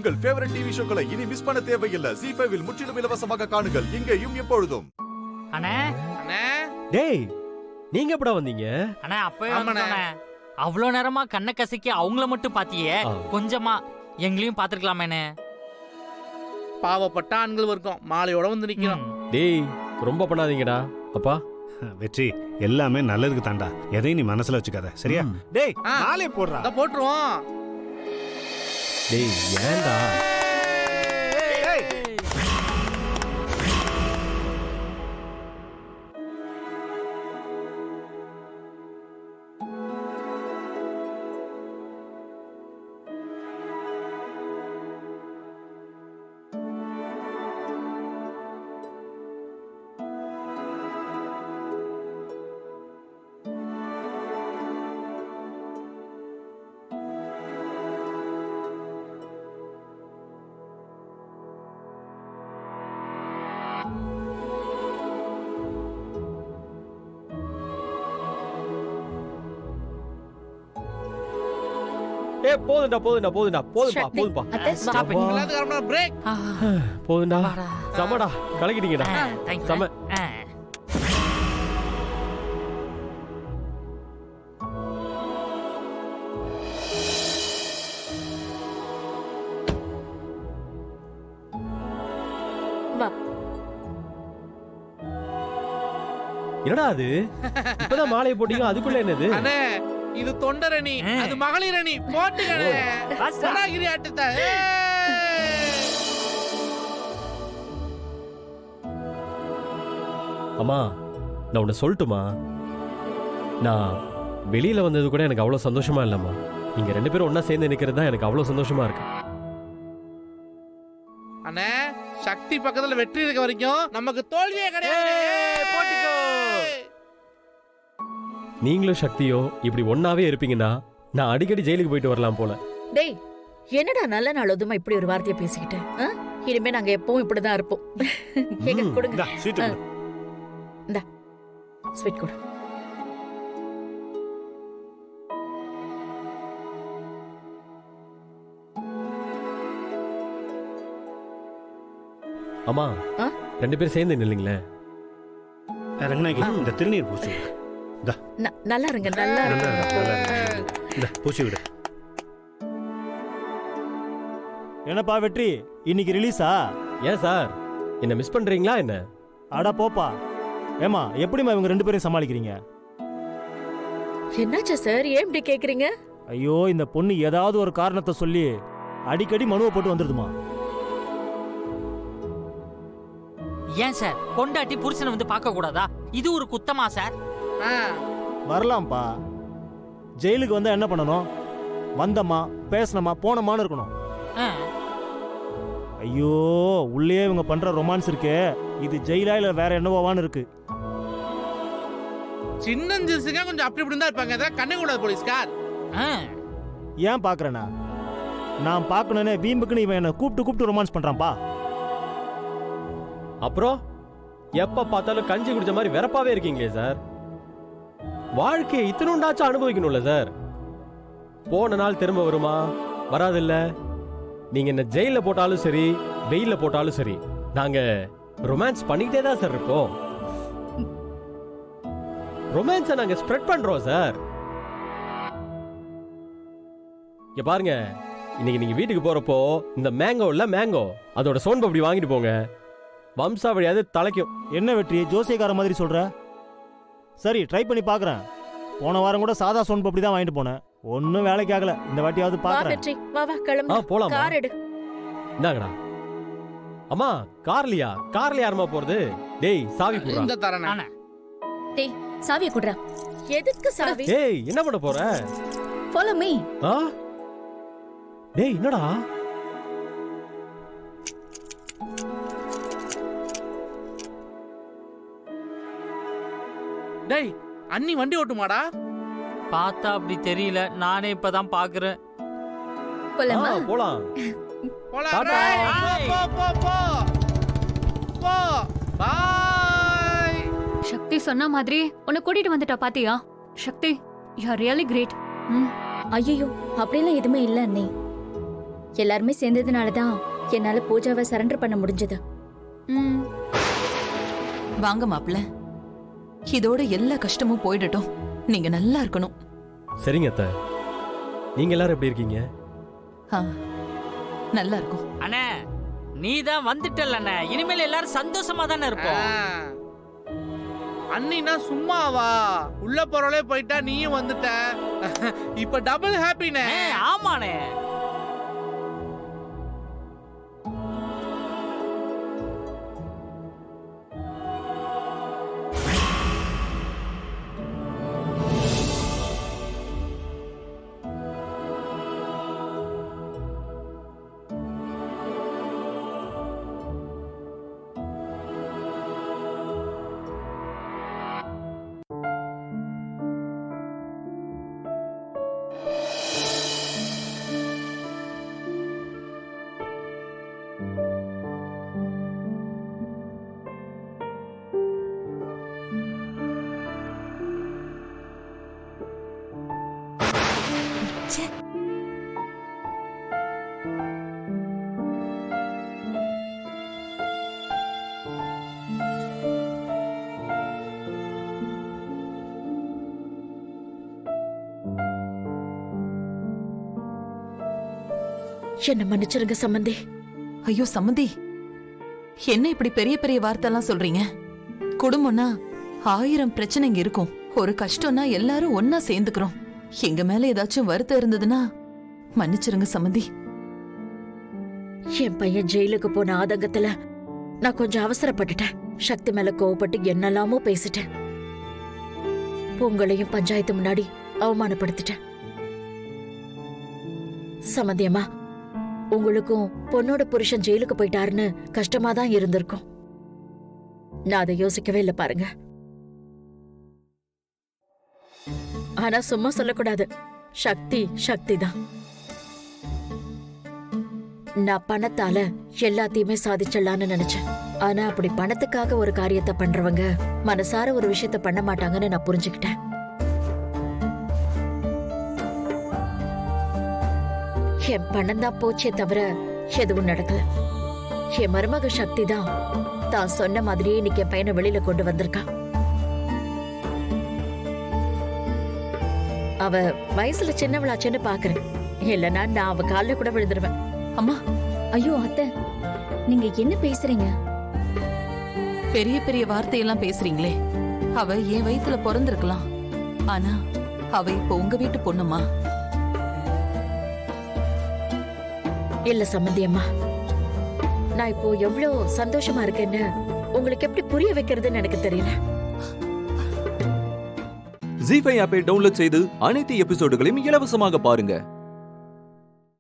உங்கள் favourite TV ஷோக்களை இனி miss பண்ண தேவையில்லை. ZEE5 இல் முற்றிலும் இலவசமாக காணுங்கள், இங்கேயும் எப்பொழுதும். அண்ணே அண்ணே டேய் நீங்க எப்படா வந்தீங்க? அண்ணே அப்பவே வந்தோண்ணே. அவ்வளோ நேரமா கண்ணை கசக்கி அவங்கள மட்டும் பாத்தியே, கொஞ்சமா எங்களையும் பாத்துருக்கலாமேண்ணே. பாவப்பட்ட ஆண்கள் இருக்கும் மாலையோட வந்து நிக்கிறோம். டேய் ரொம்ப பண்ணாதீங்கடா அப்பா. வெற்றி எல்லாமே நல்லதுக்கு தாண்டா, எதையும் நீ மனசுல வச்சுக்காத சரியா? டேய் நாளே போடுறா. அத போட்டுருவோம். டேய் ஏன்டா? ஏ போதுண்டா போதுண்டா போதுண்டா போதும்பா போதும்பா. எல்லாத்துக்கும் பிரேக். போதுண்டா சமடா கலக்கிட்டீங்கடா சம. என்னடா அது இப்பதான் மாலையை போட்டீங்க, அதுக்குள்ள என்னது? அண்ணே இது தொண்டரணி, அது மகளிரணி. போட்டுக்கணே சராகிரி ஆட்டத்தை. அம்மா நான் உன்னை சொல்லட்டுமா, நான் வெளியில வந்தது கூட எனக்கு அவ்வளவு சந்தோஷமா இல்லம்மா. நீங்க ரெண்டு பேரும் ஒன்னா சேர்ந்து நிக்கிறது தான் எனக்கு அவ்வளவு சந்தோஷமா இருக்கு. அண்ணே சக்தி பக்கத்துல வெற்றி இருக்க வரைக்கும் நமக்கு தோல்வியே கிடையாது. போட்டுக்கோ. நீங்களும் சக்தியோ இப்படி ஒன்னாவே இருப்பீங்கன்னா நான் அடிக்கடி ஜெயிலுக்கு போயிட்டு வரலாம் போல. டேய் என்னடா நல்ல நாள் அதுமா இப்படி ஒரு வார்த்தையை பேசிக்கிட்டேன். இனிமே நாங்க எப்பவும் இப்படிதான் இருப்போம். எங்க கொடுங்க இந்தா ஸ்வீட் கொடு. அம்மா ரெண்டு பேரும் சேர்ந்து நில்லுங்களே. ரங்கநாயகி இந்த திருநீர் பூசி நல்லா இருங்க நல்லா இந்த பூசி விடு. என்னப்பா வெற்றி இன்னைக்கு ரிலீஸா? ஏன் சார் என்ன மிஸ் பண்றீங்களா என்ன? அடா போப்பா. ஏமா எப்படிமா இவங்க ரெண்டு பேரும் சமாளிக்கிறீங்க? என்னாச்சா சார் ஏன் இப்படி கேக்குறீங்க? ஐயோ இந்த பொண்ணு ஏதாவது ஒரு காரணத்தை சொல்லி அடிக்கடி மனுவை போட்டு வந்துடுதுமா. ஏன் சார் பொண்டாட்டி புருஷனை வந்து பார்க்க கூடாதா? இது ஒரு குத்தமா சார்? வரலாம்ப்பா. ஜெயிலுக்கு வந்தா என்ன பண்ணணும்? வந்தமா பேசணுமா போனமான்னு இருக்கணும். ஐயோ உள்ளே இவங்க பண்ற ரொமான்ஸ் இருக்கே, இது ஜெயிலா இல்ல வேற என்னவோவான்னு இருக்கு. சின்னஞ்சிசுங்க கொஞ்சம் அப்படி இப்படி தான் இருப்பாங்க. அதான் கண்ணே கூடாது போலீஸ்கார். ஏன் பாக்குறேன்னா நான் பாக்கணும்னே வீம்புக்குன்னு இவன் என்ன கூப்பிட்டு ரொமான்ஸ் பண்றான்பா. அப்புறம் எப்ப பார்த்தாலும் கஞ்சி குடிச்ச மாதிரி வெறப்பாவே இருக்கீங்களே சார். வாழ்க்கையை இத்தனுண்டாச்சும் அனுபவிக்கணும்ல சார். போன நாள் திரும்ப வருமா? வராதில்ல. நீங்க என்ன ஜெயில போட்டாலும் சரி வெயில்ல போட்டாலும் சரி நாங்க ரொமான்ஸ் பண்ணிக்கிட்டே தான் சார் இருக்கோம். ரொமான்ஸை நாங்க ஸ்ப்ரெட் பண்றோம் சார். இங்க பாருங்க, இன்னைக்கு நீங்க வீட்டுக்கு போறப்போ இந்த மேங்கோ இல்ல மேங்கோ அதோட சோன் பப்படி வாங்கிட்டு போங்க. வம்சாவழியாவது தலைக்கும். என்ன வெற்றி ஜோசியக்கார மாதிரி சொல்ற? சரி ட்ரை பண்ணி பாக்குறேன். போன வாரம் கூட சாதா சோன் பப்படி தான் வாங்கிட்டு போனேன், ஒன்னும் வேலைக்கு ஆகல. இந்த வாட்டியாவது பாக்குறேன். வா வா கிளம்பு. போலாம். கார் எடு. இந்தாங்கடா. அம்மா கார்லியா? கார்ல யாருமா போறது? டேய் சாவி குடுறா. இந்த தரேன். டேய் சாவியை குடுறா. எதுக்கு சாவி? டேய் என்ன பண்ண போற? Follow me. டேய் என்னடா? டேய் அண்ணி வண்டி ஓட்டுமாடா? பார்த்தா அப்படி தெரியல, நானே இப்பதான் பாக்குறேன். போலாமா? போலாம். போலாம். போ போ போ போ. பை. சக்தி சொன்ன மாதிரி உன்னை கூட்டிட்டு வந்துட்டா பாத்தியா? சக்தி யூ ஆர் ரியலி கிரேட். ஐயோ அப்படிலாம் எதுவுமே இல்ல அண்ணே. எல்லாருமே சேர்ந்ததுனால தான் என்னால பூஜாவை சரண்டர் பண்ண முடிஞ்சது. வாங்க மாப்பிள்ள, இதோட எல்லா கஷ்டமும் போயிடட்டும். நீங்க நல்லா இருக்கணும். சரிங்க அத்தை. நீங்க எல்லாரும் எப்படி இருக்கீங்க? நல்லா இருக்கும். அண்ணே நீ தான் வந்துட்டல்ல அண்ணே, இனிமேல் எல்லாரும் சந்தோஷமா தானே இருப்போம். அண்ணினா சும்மாவா? உள்ள போறவளே போயிட்டா நீயும் வந்துட்ட. இப்ப டபுள் ஹாப்பினே. ஆமாண்ணே. என்ன மன்னிச்சிருங்க சம்பந்தி. ஐயோ சம்மந்தி, என்ன இப்படி பெரிய பெரிய வார்த்தைலாம் சொல்றீங்க? குடும்பம்னா 1000 பிரச்சனைங்க இருக்கும். ஒரு கஷ்டம்னா எல்லாரும் ஒன்னா சேர்ந்துக்கிறோம். எங்க மேல ஏதாச்சும் வருத்தம் இருந்ததுன்னா மன்னிச்சிருங்க சம்மந்தி. என் பையன் ஜெயிலுக்கு போன ஆதங்கத்துல நான் கொஞ்சம் அவசரப்பட்டுட்டேன். சக்தி மேல கோவப்பட்டு என்னெல்லாமோ பேசிட்டேன். உங்களையும் பஞ்சாயத்து முன்னாடி அவமானப்படுத்திட்டேன். சம்மந்தியம்மா, உங்களுக்கும் பொண்ணோட புருஷன் ஜெயிலுக்கு போயிட்டாருன்னு கஷ்டமா தான் இருந்திருக்கும். நான் அதை யோசிக்கவே இல்லை பாருங்க. ஆனா சும்மா சொல்லக்கூடாது. சக்தி சக்தி தான். நான் பணத்தால எல்லாத்தையுமே சாதிச்சிடலான்னு நினைச்சேன். ஆனா அப்படி பணத்துக்காக ஒரு காரியத்தை பண்றவங்க மனசார ஒரு விஷயத்த பண்ண மாட்டாங்கன்னு நான் புரிஞ்சுக்கிட்டேன். என் பணம் தான் போச்சே தவிர எதுவும் நடக்கல. என் மருமக சக்தி தான் சொன்ன மாதிரியே இன்னைக்கு என் பையனை வெளியில கொண்டு வந்திருக்கா. அவ வயசுல சின்னவளாச்சுன்னு பாக்குறேன். இல்லைன்னா நான் அவ காலில் கூட விழுந்துருவேன். அம்மா, ஐயோ அத்தை, நீங்க என்ன பேசுறீங்க? பெரிய பெரிய வார்த்தையெல்லாம் பேசுறீங்களே. அவ என் வயித்துல பிறந்திருக்கலாம். ஆனா அவ இப்ப உங்க வீட்டு பொண்ணுமா. இல்ல சம்பந்தியம்மா, நான் இப்போ எவ்வளவு சந்தோஷமா இருக்கேன்னு உங்களுக்கு எப்படி புரிய வைக்கிறதுன்னு எனக்கு தெரியல. ஜீ5 ஆப்பை டவுன்லோட் செய்து அனைத்து எபிசோடுகளையும் இலவசமாக பாருங்க.